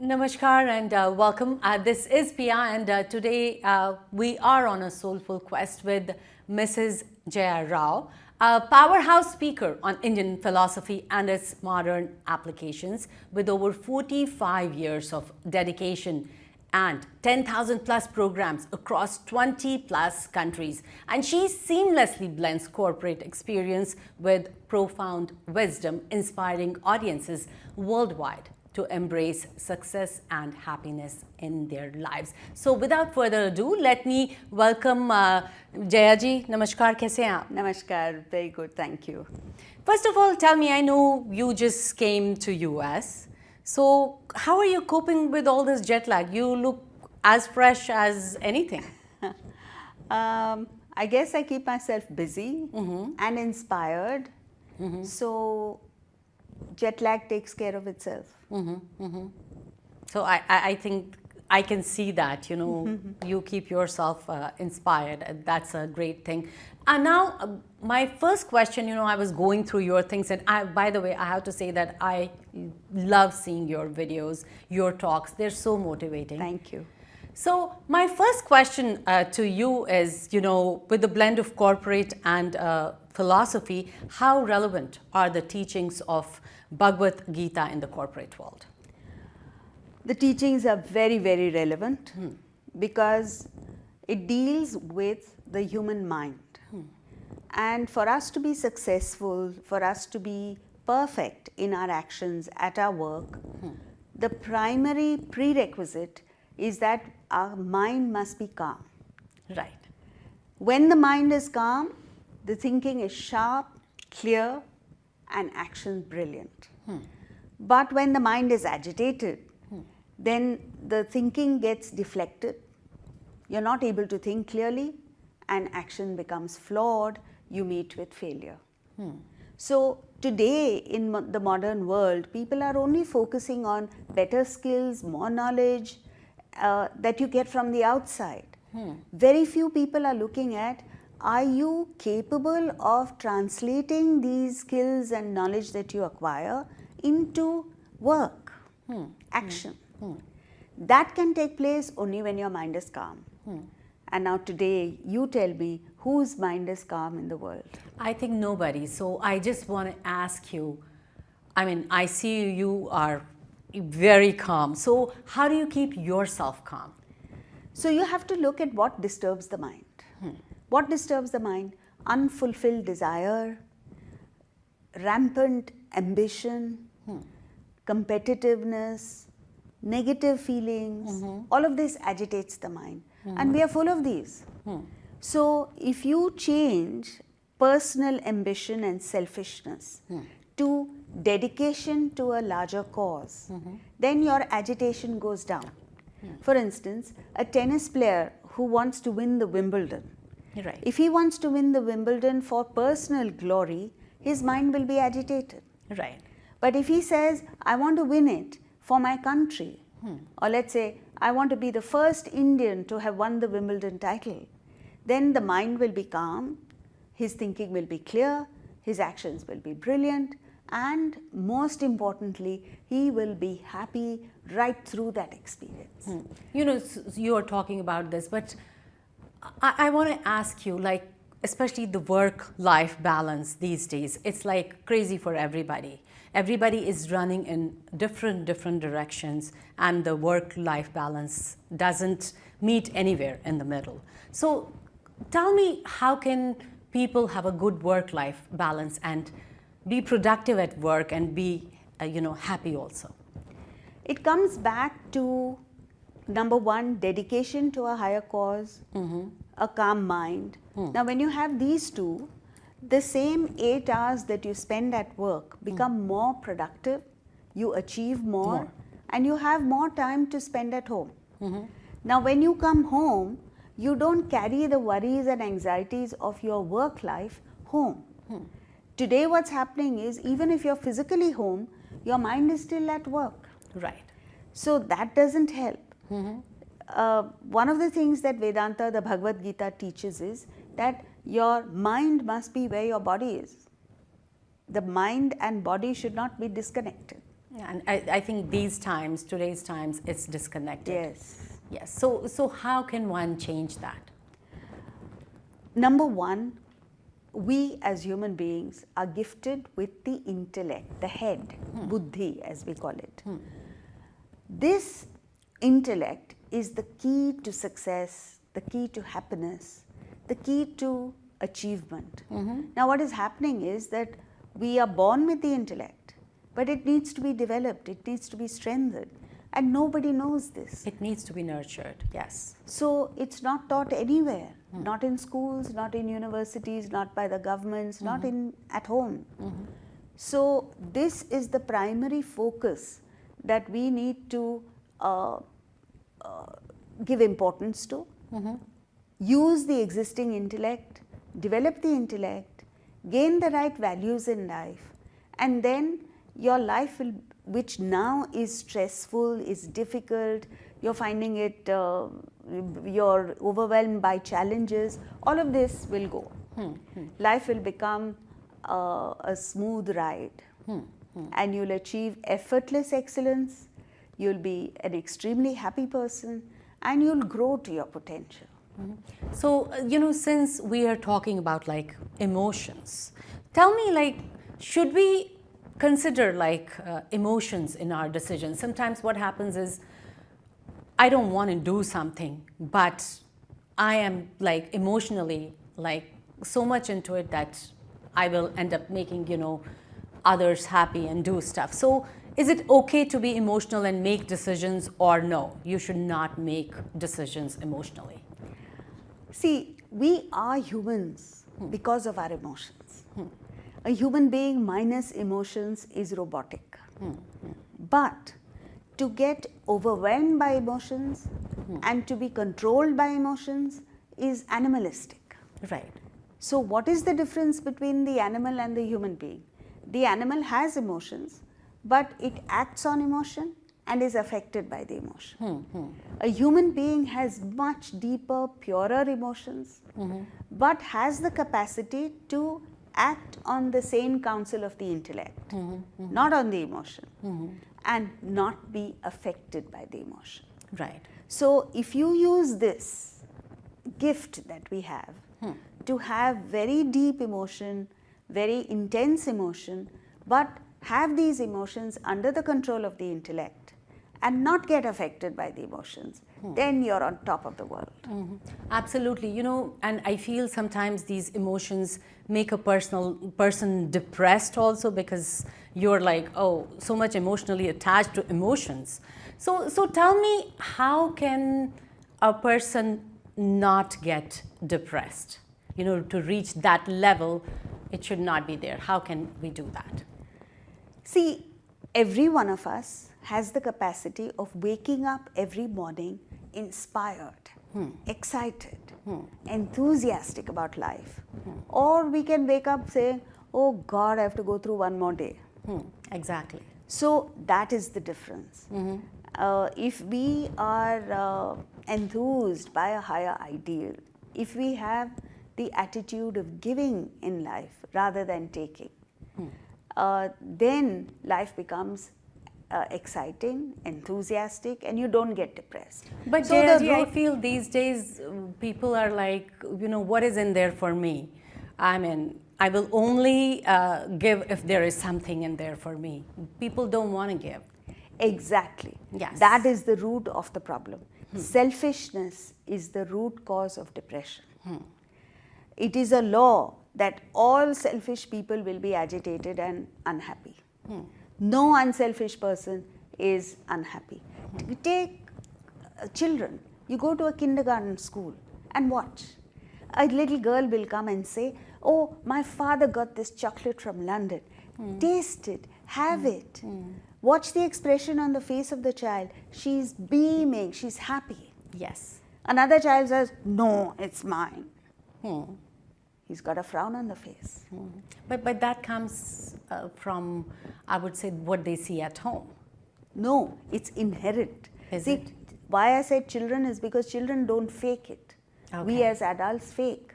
Namaskar and welcome. This is Pia and today we are on a soulful quest with Mrs. Jaya Rao, a powerhouse speaker on Indian philosophy and its modern applications with over 45 years of dedication and 10,000 plus programs across 20 plus countries. And she seamlessly blends corporate experience with profound wisdom, inspiring audiences worldwide to embrace success and happiness in their lives. So without further ado, let me welcome Jaya ji. Namaskar, kaise hain aap? Namaskar, very good, thank you. First of all, tell me, I know you just came to US. So how are you coping with all this jet lag? You look as fresh as anything. I guess I keep myself busy and inspired. So jet lag takes care of itself. So I think I can see that, you know, you keep yourself inspired. And that's a great thing. And now, my first question, you know, I was going through your things, and by the way, I have to say that I love seeing your videos, your talks. They're so motivating. Thank you. So my first question to you is, you know, with the blend of corporate and philosophy, how relevant are the teachings of Bhagavad Gita in the corporate world? The teachings are very, very relevant because it deals with the human mind. And for us to be successful, for us to be perfect in our actions at our work, the primary prerequisite is that our mind must be calm. Right. When the mind is calm, the thinking is sharp, clear, and action brilliant. But when the mind is agitated, then the thinking gets deflected. You're not able to think clearly, and action becomes flawed. You meet with failure. So today in the modern world, people are only focusing on better skills, more knowledge that you get from the outside. Very few people are looking at, are you capable of translating these skills and knowledge that you acquire into work, action? That can take place only when your mind is calm. And now today, you tell me, whose mind is calm in the world? I think nobody. So I just want to ask you, I mean, I see you are very calm. So how do you keep yourself calm? So you have to look at what disturbs the mind. What disturbs the mind? Unfulfilled desire, rampant ambition, competitiveness, negative feelings. All of this agitates the mind. And we are full of these. So if you change personal ambition and selfishness to dedication to a larger cause, then your agitation goes down. For instance, a tennis player who wants to win the Wimbledon, Right. if he wants to win the Wimbledon for personal glory, his mind will be agitated. Right. But if he says, I want to win it for my country, or let's say, I want to be the first Indian to have won the Wimbledon title, then the mind will be calm, his thinking will be clear, his actions will be brilliant, and most importantly, he will be happy right through that experience. You know, you are talking about this, but I want to ask you, like, especially the work-life balance these days, it's like crazy for everybody. Everybody is running in different directions, and the work-life balance doesn't meet anywhere in the middle. So tell me, how can people have a good work-life balance and be productive at work and be, you know, happy also? It comes back to, number one, dedication to a higher cause, a calm mind. Now, when you have these two, the same 8 hours that you spend at work become more productive, you achieve more, and you have more time to spend at home. Now, when you come home, you don't carry the worries and anxieties of your work life home. Today, what's happening is, even if you're physically home, your mind is still at work. Right. So that doesn't help. One of the things that Vedanta, the Bhagavad Gita, teaches is that your mind must be where your body is. The mind and body should not be disconnected. And I think these times, today's times, it's disconnected. Yes. Yes. So how can one change that? Number one, we as human beings are gifted with the intellect, the head, buddhi as we call it. This intellect is the key to success, the key to happiness, the key to achievement. Now, what is happening is that we are born with the intellect, but it needs to be developed, it needs to be strengthened, and nobody knows this. It needs to be nurtured. Yes. So it's not taught anywhere, not in schools, not in universities, not by the governments, not at home. So this is the primary focus that we need to give importance to. Use the existing intellect, develop the intellect, gain the right values in life, and then your life will, which now is stressful, is difficult, you're finding it, you're overwhelmed by challenges, all of this will go. Life will become a smooth ride, and you'll achieve effortless excellence, you'll be an extremely happy person, and you'll grow to your potential. So, since we are talking about like emotions, tell me, like, should we consider like emotions in our decisions? Sometimes what happens is, I don't want to do something, but I am like emotionally like so much into it that I will end up making, others happy and do stuff. So is it okay to be emotional and make decisions, or no, you should not make decisions emotionally? See, we are humans because of our emotions. A human being minus emotions is robotic. But to get overwhelmed by emotions and to be controlled by emotions is animalistic. Right. So what is the difference between the animal and the human being? The animal has emotions, but it acts on emotion and is affected by the emotion. A human being has much deeper, purer emotions, but has the capacity to act on the sane counsel of the intellect, not on the emotion, and not be affected by the emotion. Right. So if you use this gift that we have to have very deep emotion, very intense emotion, but have these emotions under the control of the intellect and not get affected by the emotions, then you're on top of the world. Absolutely. And I feel sometimes these emotions make a person depressed also, because you're like, oh, so much emotionally attached to emotions. So tell me, how can a person not get depressed? To reach that level, it should not be there. How can we do that? See, every one of us has the capacity of waking up every morning inspired, excited, enthusiastic about life. Or we can wake up saying, oh God, I have to go through one more day. Exactly. So that is the difference. If we are enthused by a higher ideal, if we have the attitude of giving in life rather than taking, then life becomes exciting, enthusiastic, and you don't get depressed. But So Jaya the ji, I road- feel these days people are like, what is in there for me? I mean, I will only give if there is something in there for me. People don't want to give. Exactly. Yes. That is the root of the problem. Selfishness is the root cause of depression. It is a law that all selfish people will be agitated and unhappy. No unselfish person is unhappy. Take children. You go to a kindergarten school and watch. A little girl will come and say, oh, my father got this chocolate from London. Taste it, have it. Watch the expression on the face of the child. She's beaming, she's happy. Yes. Another child says, no, it's mine. He's got a frown on the face. But that comes from, I would say, what they see at home. No, it's inherent. Is See, it? why I said children is because children don't fake it. We Okay. as adults fake.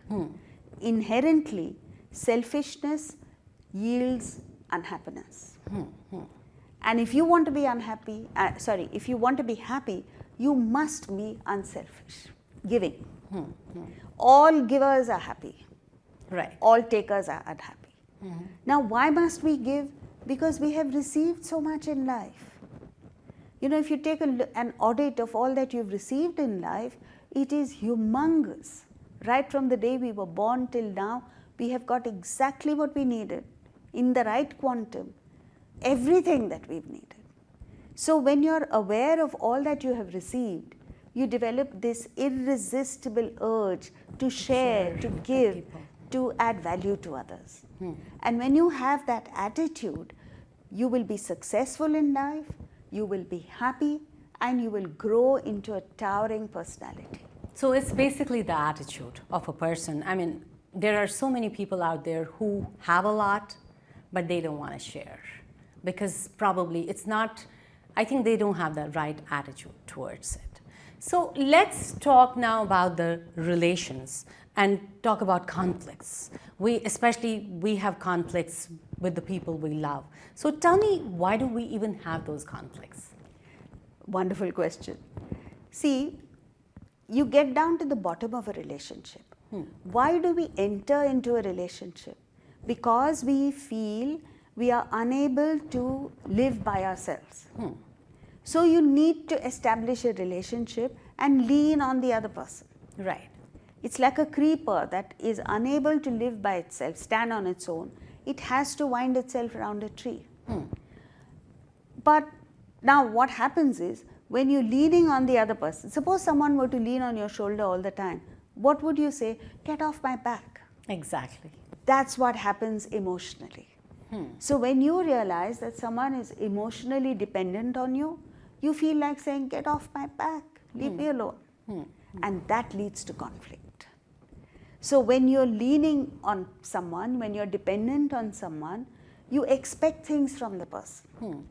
Inherently, selfishness yields unhappiness. And if you want to be if you want to be happy, you must be unselfish, giving. All givers are happy. Right. All takers are unhappy. Now, why must we give? Because we have received so much in life. You know, if you take an audit of all that you've received in life, it is humongous. Right from the day we were born till now, we have got exactly what we needed in the right quantum, everything that we've needed. So when you're aware of all that you have received, you develop this irresistible urge to share, to give, to add value to others. And when you have that attitude, you will be successful in life, you will be happy, and you will grow into a towering personality. So it's basically the attitude of a person. I mean, there are so many people out there who have a lot, but they don't want to share because probably it's not, I think they don't have the right attitude towards it. So let's talk now about the relations and talk about conflicts. We have conflicts with the people we love. So tell me, why do we even have those conflicts? Wonderful question. See, you get down to the bottom of a relationship. Why do we enter into a relationship? Because we feel we are unable to live by ourselves. So you need to establish a relationship and lean on the other person. Right. It's like a creeper that is unable to live by itself, stand on its own. It has to wind itself around a tree. But now what happens is, when you're leaning on the other person, suppose someone were to lean on your shoulder all the time, what would you say? Get off my back. Exactly. That's what happens emotionally. So when you realize that someone is emotionally dependent on you, you feel like saying, get off my back, leave me alone. And that leads to conflict. So when you're leaning on someone, when you're dependent on someone, you expect things from the person.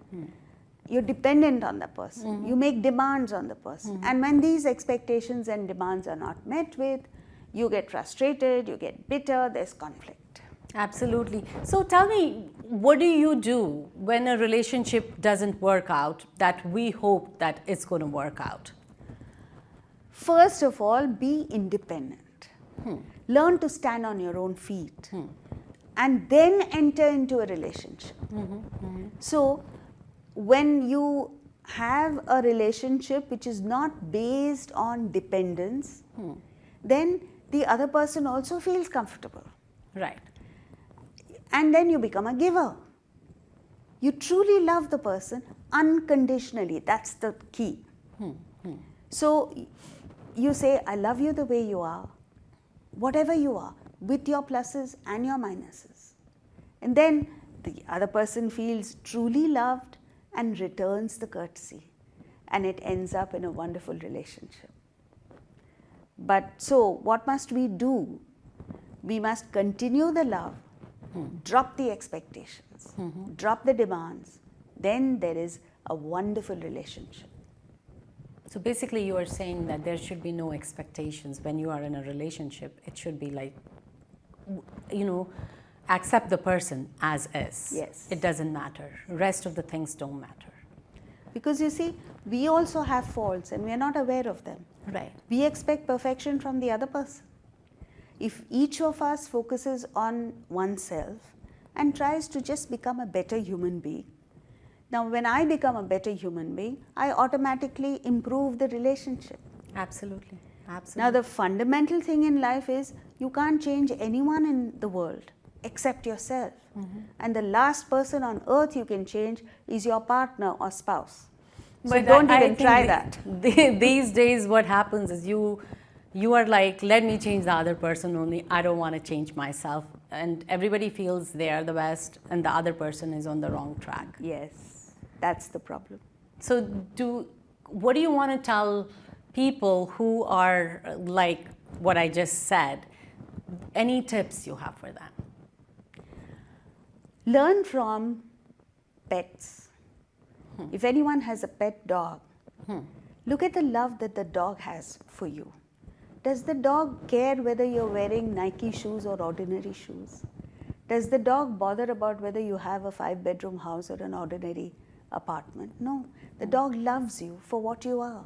You're dependent on the person. You make demands on the person. And when these expectations and demands are not met with, you get frustrated, you get bitter, there's conflict. Absolutely. So tell me, what do you do when a relationship doesn't work out that we hope that it's going to work out? First of all, be independent. Learn to stand on your own feet. And then enter into a relationship. So when you have a relationship which is not based on dependence, then the other person also feels comfortable. Right. And then you become a giver. You truly love the person unconditionally. That's the key. So you say, I love you the way you are, whatever you are, with your pluses and your minuses. And then the other person feels truly loved and returns the courtesy. And it ends up in a wonderful relationship. But so what must we do? We must continue the love, drop the expectations, drop the demands. Then there is a wonderful relationship. So basically you are saying that there should be no expectations when you are in a relationship. It should be like, accept the person as is. Yes. It doesn't matter. Rest of the things don't matter. Because you see, we also have faults and we are not aware of them. Right. We expect perfection from the other person. If each of us focuses on oneself and tries to just become a better human being, now when I become a better human being, I automatically improve the relationship. Absolutely. Absolutely. Now the fundamental thing in life is you can't change anyone in the world except yourself. And the last person on earth you can change is your partner or spouse. So But don't I even think try that. These days what happens is you are like, let me change the other person only. I don't want to change myself. And everybody feels they are the best and the other person is on the wrong track. Yes, that's the problem. So what do you want to tell people who are like what I just said? Any tips you have for them? Learn from pets. If anyone has a pet dog, look at the love that the dog has for you. Does the dog care whether you're wearing Nike shoes or ordinary shoes? Does the dog bother about whether you have a 5-bedroom house or an ordinary apartment. No, the dog loves you for what you are.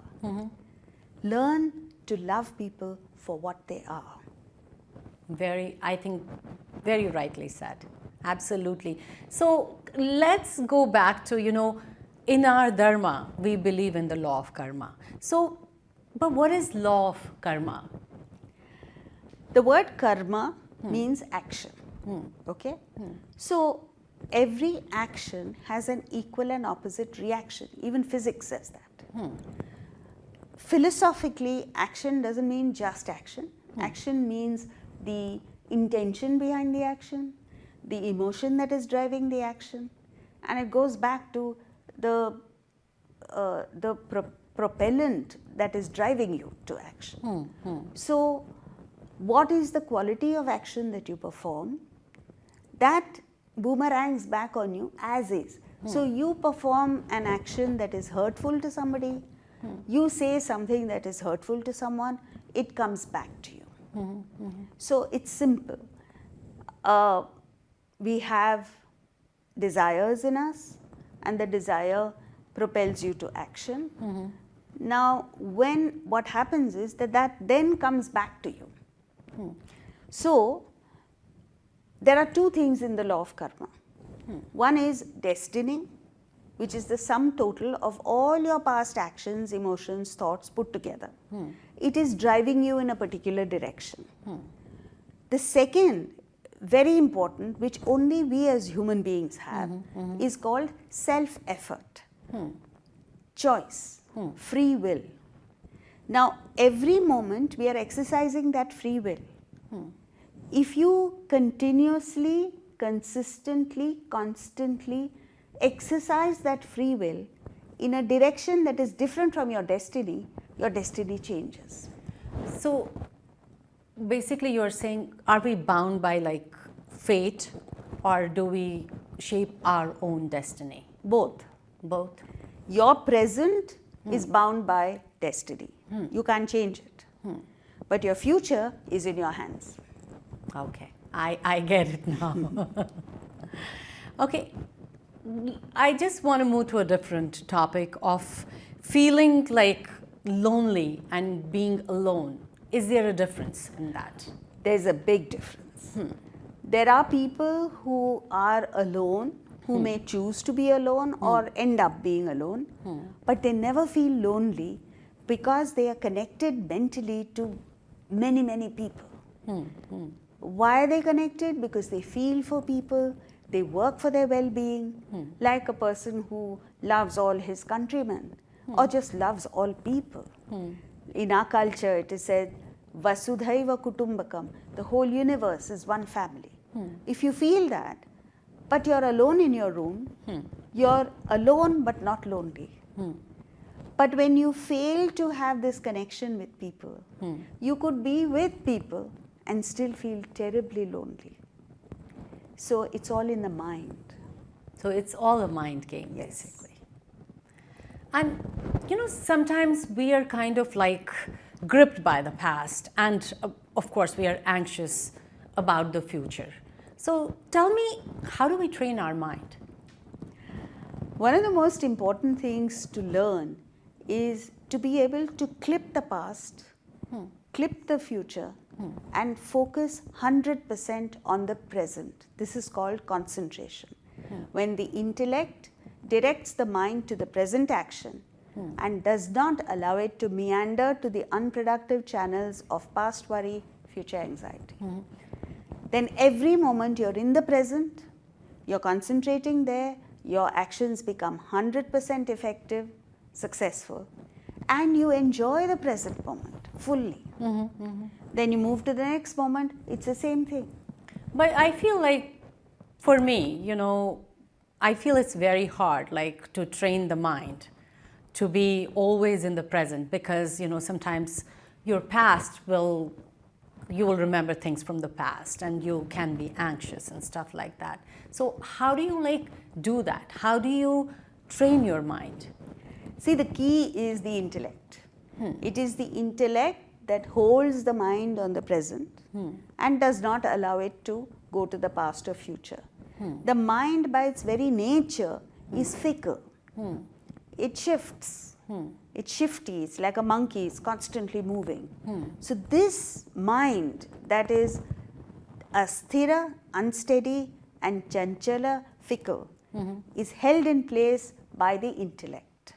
Learn to love people for what they are. I think, very rightly said. Absolutely. So let's go back to, in our dharma, we believe in the law of karma. So, but what is law of karma? The word karma means action. Okay? So every action has an equal and opposite reaction. Even physics says that. Philosophically, action doesn't mean just action. Action means the intention behind the action, the emotion that is driving the action, and it goes back to the propellant that is driving you to action. So, what is the quality of action that you perform? That boomerangs back on you as is. So, you perform an action that is hurtful to somebody, you say something that is hurtful to someone, it comes back to you. So, it's simple. We have desires in us, and the desire propels you to action. Now, what happens is that then comes back to you. So, there are two things in the law of karma. One is destiny, which is the sum total of all your past actions, emotions, thoughts put together. It is driving you in a particular direction. The second, very important, which only we as human beings have, is called self-effort, choice, free will. Now, every moment we are exercising that free will. If you continuously, consistently, constantly exercise that free will in a direction that is different from your destiny changes. So basically you're saying, are we bound by like fate, or do we shape our own destiny? Both. Your present is bound by destiny. You can't change it. But your future is in your hands. Okay, I get it now. Okay, I just want to move to a different topic of feeling like lonely and being alone. Is there a difference in that? There's a big difference. There are people who are alone, who may choose to be alone or end up being alone, but they never feel lonely because they are connected mentally to many, many people. Why are they connected? Because they feel for people, they work for their well-being, like a person who loves all his countrymen or just loves all people. In our culture, it is said, Vasudhaiva Kutumbakam, the whole universe is one family. If you feel that, but you're alone in your room, you're alone but not lonely. But when you fail to have this connection with people, you could be with people and still feel terribly lonely. So it's all in the mind. So it's all a mind game, basically. And sometimes we are kind of like gripped by the past, and of course we are anxious about the future. So tell me, how do we train our mind? One of the most important things to learn is to be able to clip the past, clip the future, and focus 100% on the present. This is called concentration. When the intellect directs the mind to the present action and does not allow it to meander to the unproductive channels of past worry, future anxiety. Then every moment you're in the present, you're concentrating there, your actions become 100% effective, successful, and you enjoy the present moment fully. Then you move to the next moment, it's the same thing. But I feel like, for me, I feel it's very hard, like, to train the mind to be always in the present, because, sometimes your past you will remember things from the past, and you can be anxious and stuff like that. So how do you do that? How do you train your mind? See, the key is the intellect. It is the intellect that holds the mind on the present and does not allow it to go to the past or future. The mind by its very nature is fickle. It shifts. It's shifty. It's like a monkey. It's constantly moving. So this mind that is asthira, unsteady, and chanchala, fickle, is held in place by the intellect.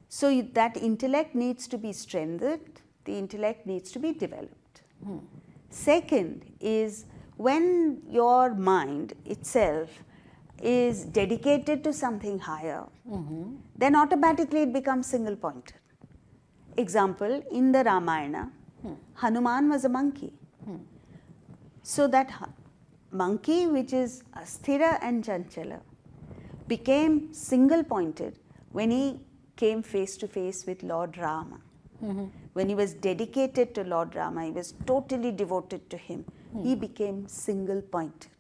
So that intellect needs to be strengthened. The intellect needs to be developed. Second is when your mind itself is dedicated to something higher, then automatically it becomes single pointed. Example, in the Ramayana, Hanuman was a monkey. So that monkey, which is asthira and chanchala, became single pointed when he came face to face with Lord Rama. When he was dedicated to Lord Rama, he was totally devoted to him. He became single pointed.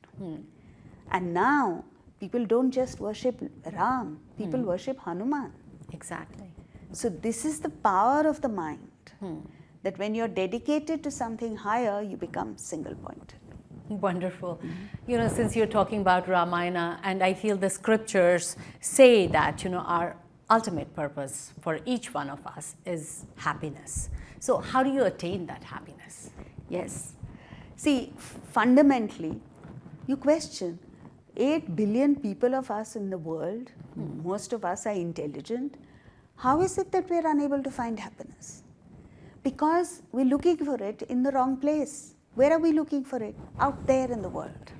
And now people don't just worship Ram, people worship Hanuman. Exactly. So this is the power of the mind, that when you're dedicated to something higher, you become single pointed. Wonderful. You know, since you're talking about Ramayana, and I feel the scriptures say that, our ultimate purpose for each one of us is happiness. So how do you attain that happiness? Yes. See, fundamentally, you question 8 billion people of us in the world, most of us are intelligent. How is it that we are unable to find happiness? Because we're looking for it in the wrong place. Where are we looking for it? Out there in the world.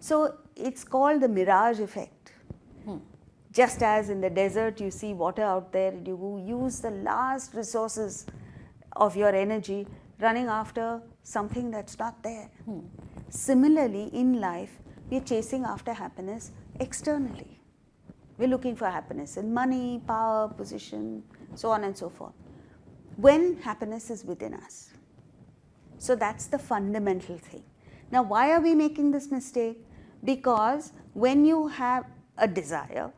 So it's called the mirage effect. Just as in the desert you see water out there, you use the last resources of your energy running after something that's not there. Similarly, in life, we're chasing after happiness externally. We're looking for happiness in money, power, position, so on and so forth. When happiness is within us. So that's the fundamental thing. Now, why are we making this mistake? Because when you have a desire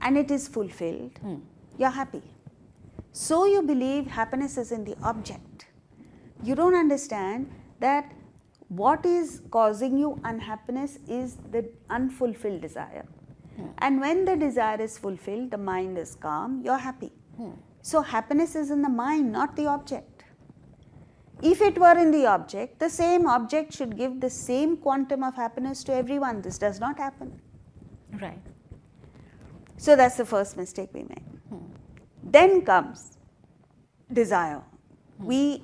and it is fulfilled, you're happy. So you believe happiness is in the object. You don't understand that what is causing you unhappiness is the unfulfilled desire. And when the desire is fulfilled, the mind is calm, you're happy. So happiness is in the mind, not the object. If it were in the object, the same object should give the same quantum of happiness to everyone. This does not happen. Right. So that's the first mistake we make. Then comes desire. We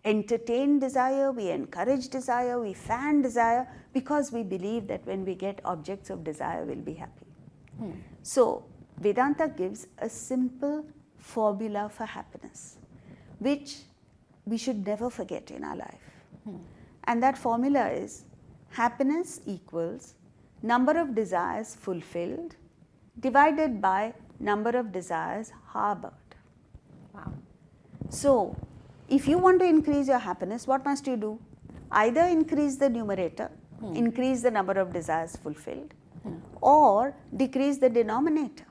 entertain desire, we encourage desire, we fan desire because we believe that when we get objects of desire, we'll be happy. So Vedanta gives a simple formula for happiness, which we should never forget in our life. And that formula is happiness equals number of desires fulfilled divided by number of desires harbored. Wow. So, if you want to increase your happiness, what must you do? Either increase the numerator, increase the number of desires fulfilled, or decrease the denominator.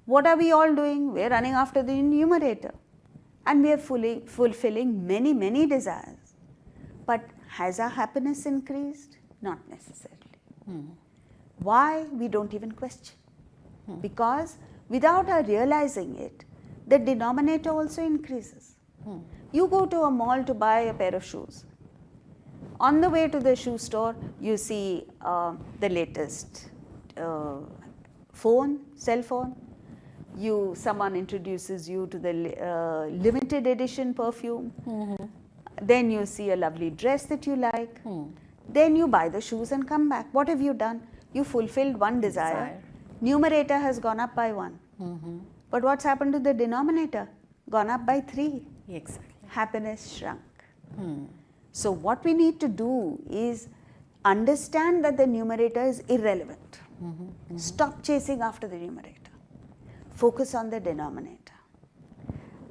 What are we all doing? We are running after the numerator. And we are fulfilling many, many desires. But has our happiness increased? Not necessarily. Why? We don't even question. Because without our realizing it, the denominator also increases. You go to a mall to buy a pair of shoes. On the way to the shoe store, you see the latest cell phone. Someone introduces you to the limited edition perfume. Then you see a lovely dress that you like. Then you buy the shoes and come back. What have you done? You fulfilled one desire. Numerator has gone up by 1. But what's happened to the denominator? Gone up by 3. Exactly. Happiness shrunk. So what we need to do is understand that the numerator is irrelevant. Stop chasing after the numerator. Focus on the denominator.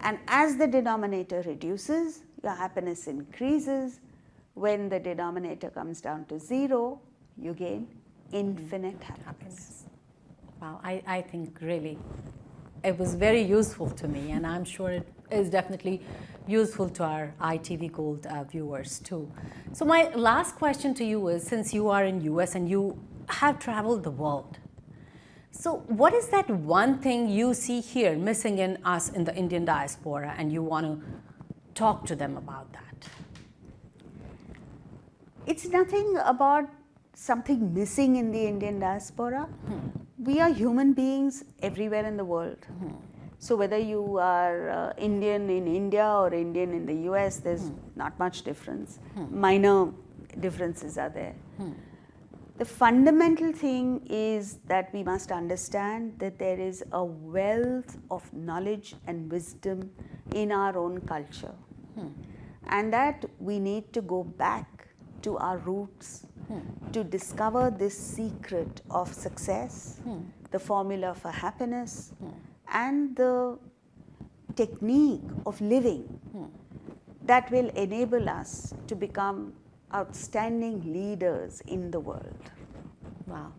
And as the denominator reduces, your happiness increases. When the denominator comes down to 0, you gain infinite happiness. Wow, I think really it was very useful to me, and I'm sure it is definitely useful to our ITV Gold viewers too. So my last question to you is, since you are in US and you have traveled the world, So, what is that one thing you see here missing in us in the Indian diaspora, and you want to talk to them about that? It's nothing about something missing in the Indian diaspora. We are human beings everywhere in the world. So whether you are Indian in India or Indian in the US, there's not much difference. Minor differences are there. The fundamental thing is that we must understand that there is a wealth of knowledge and wisdom in our own culture. And that we need to go back to our roots to discover this secret of success, the formula for happiness, and the technique of living that will enable us to become outstanding leaders in the world. Wow.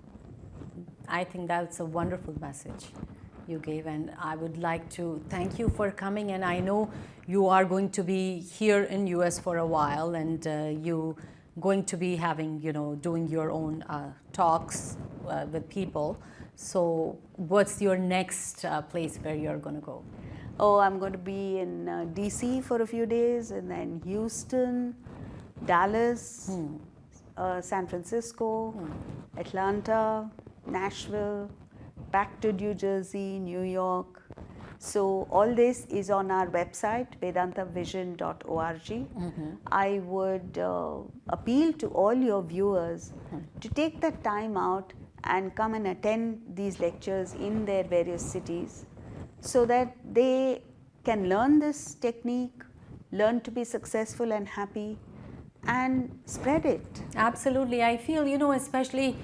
I think that's a wonderful message you gave, and I would like to thank you for coming. And I know you are going to be here in US for a while, and you going to be having, doing your own talks with people. So what's your next place where you're going to go? Oh, I'm going to be in DC for a few days, and then Houston, Dallas, San Francisco, Atlanta, Nashville, back to New Jersey, New York. So all this is on our website, vedantavision.org. I would appeal to all your viewers to take the time out and come and attend these lectures in their various cities so that they can learn this technique, learn to be successful and happy, and spread it. Absolutely. I feel, especially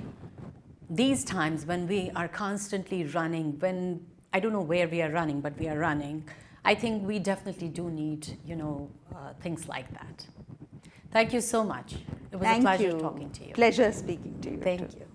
these times when we are constantly running, when I don't know where we are running, but we are running, I think we definitely do need, things like that. Thank you so much. It was a pleasure talking to you. Pleasure speaking to you. Thank you.